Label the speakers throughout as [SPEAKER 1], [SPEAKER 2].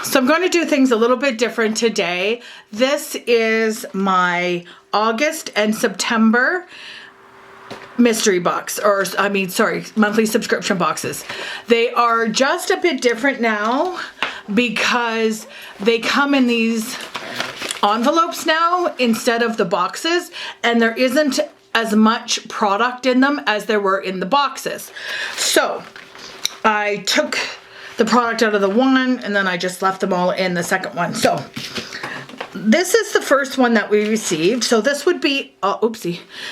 [SPEAKER 1] So I'm going to do things a little bit different today. This is my August and September mystery box, or I mean, sorry, monthly subscription boxes. They are just a bit different now because they come in these envelopes now instead of the boxes, and there isn't as much product in them as there were in the boxes. So I took the product out of the one and then I just left them all in the second one. So this is the first one that we received. So this would be,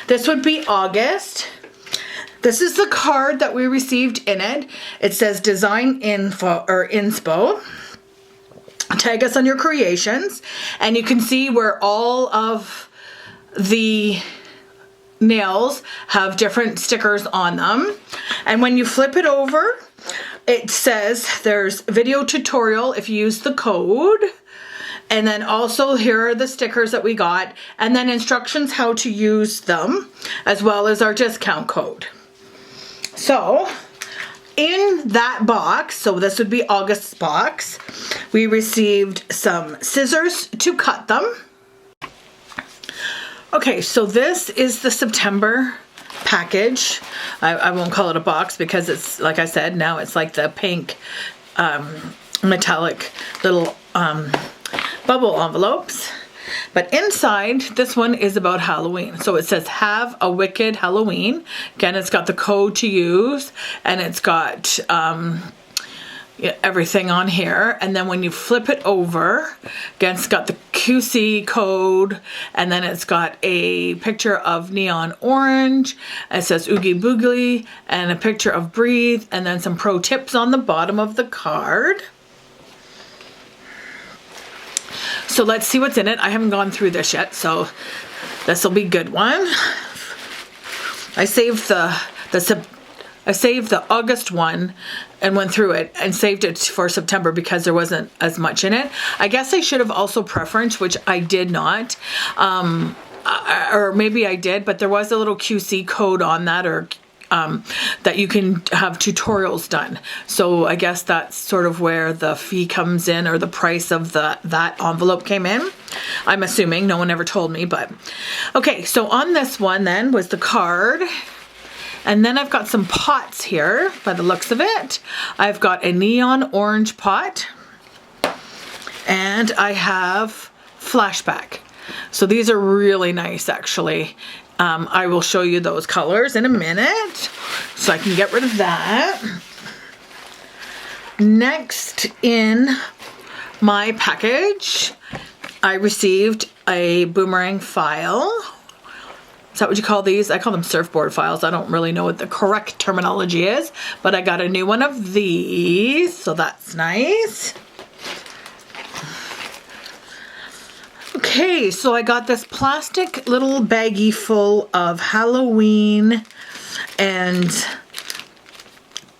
[SPEAKER 1] this would be August. This is the card that we received in it. It says design info or inspo. Tag us on your creations. And you can see where all of the nails have different stickers on them. And when you flip it over, it says there's video tutorial if you use the code. And then also here are the stickers that we got, and then instructions how to use them, as well as our discount code. So in that box, so this would be August's box, we received some scissors to cut them. Okay, so this is the September package. I won't call it a box because it's, like I said, now it's like the pink metallic little bubble envelopes. But inside, this one is about Halloween. So it says have a wicked Halloween. Again, it's got the code to use, and it's got everything on here. And then when you flip it over, again, it's got the QC code, and then it's got a picture of neon orange. It says Oogie Boogly, and a picture of breathe, and then some pro tips on the bottom of the card. So let's see what's in it. I haven't gone through this yet, so this will be a good one. I saved the August one and went through it and saved it for September because there wasn't as much in it. I guess I should have also preferenced, which I did not. Or maybe I did, but there was a little QC code on that, or that you can have tutorials done. So I guess that's sort of where the fee comes in, or the price of that envelope came in. I'm assuming, no one ever told me, but okay. So on this one then was the card. And then I've got some pots here by the looks of it. I've got a neon orange pot, and I have flashback. So these are really nice, actually. I will show you those colors in a minute, so I can get rid of that. Next in my package, I received a boomerang file. Is that what you call these? I call them surfboard files. I don't really know what the correct terminology is, but I got a new one of these, so that's nice. Okay, so I got this plastic little baggie full of Halloween, and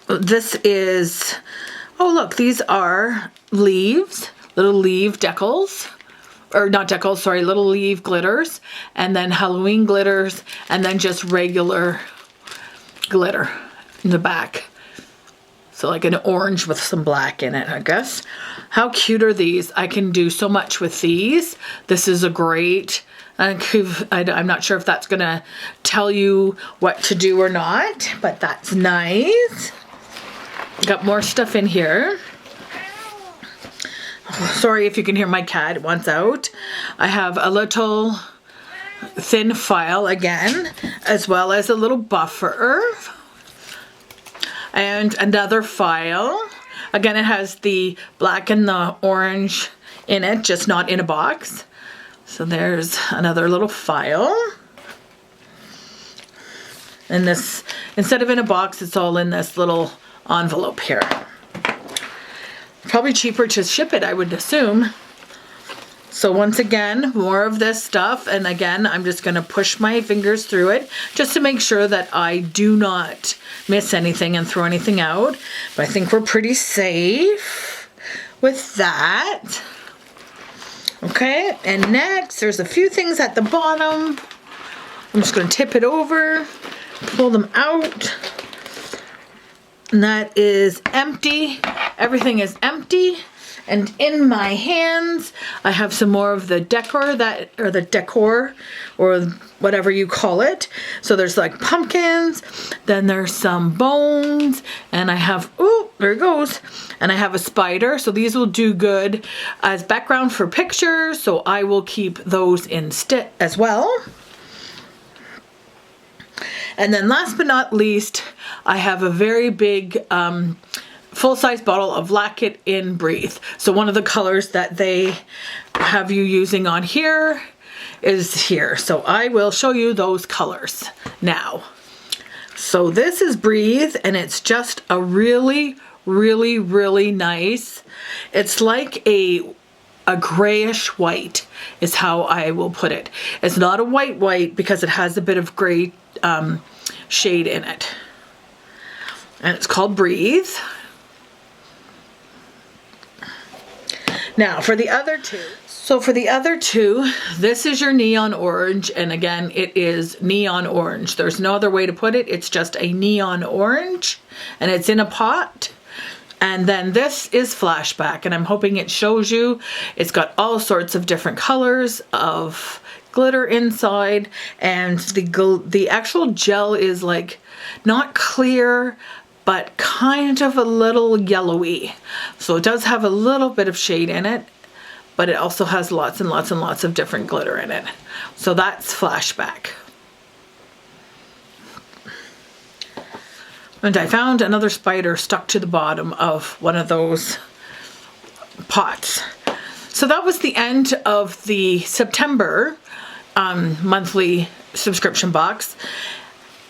[SPEAKER 1] this is, oh look, these are leaves, little leaf decals. Or not decals, sorry, little leaf glitters, and then Halloween glitters, and then just regular glitter in the back. So like an orange with some black in it, I guess. How cute are these? I can do so much with these. This is a great, I'm not sure if that's gonna tell you what to do or not, but that's nice. Got more stuff in here. Sorry if you can hear my cat, it wants out. I have a little thin file again, as well as a little buffer. And another file. Again, it has the black and the orange in it, just not in a box. So there's another little file. And this, instead of in a box, it's all in this little envelope here. Probably cheaper to ship it, I would assume. So once again, more of this stuff. And again, I'm just gonna push my fingers through it just to make sure that I do not miss anything and throw anything out. But I think we're pretty safe. with that. Okay, and next there's a few things at the bottom. I'm just going to tip it over, pull them out. And that is empty. Everything is empty. And in my hands, I have some more of the decor or whatever you call it. So there's like pumpkins, then there's some bones, and I have, oh, there it goes. And I have a spider. So these will do good as background for pictures. So I will keep those instead as well. And then last but not least, I have a very big full-size bottle of Lack It In Breathe. So one of the colors that they have you using on here is here. So I will show you those colors now. So this is Breathe, and it's just a really, really, really nice. It's like a grayish white is how I will put it. It's not a white because it has a bit of gray shade in it. And it's called Breathe. Now for the other two. So for the other two, this is your neon orange, and again, it is neon orange. There's no other way to put it. It's just a neon orange, and it's in a pot. And then this is Flashback, and I'm hoping it shows you. It's got all sorts of different colors of glitter inside, and the actual gel is like not clear, but kind of a little yellowy. So it does have a little bit of shade in it, but it also has lots and lots and lots of different glitter in it. So that's Flashback. And I found another spider stuck to the bottom of one of those pots. So that was the end of the September monthly subscription box.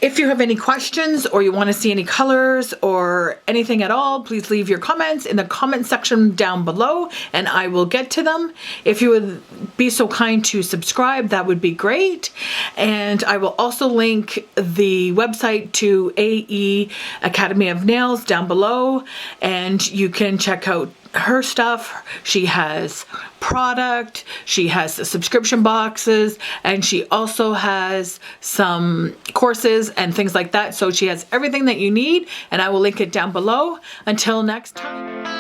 [SPEAKER 1] If you have any questions or you want to see any colors or anything at all, please leave your comments in the comment section down below and I will get to them. If you would be so kind to subscribe, that would be great. And I will also link the website to AE Academy of Nails down below, and you can check out her stuff. She has product, she has the subscription boxes, and she also has some courses and things like that. So she has everything that you need, and I will link it down below. Until next time.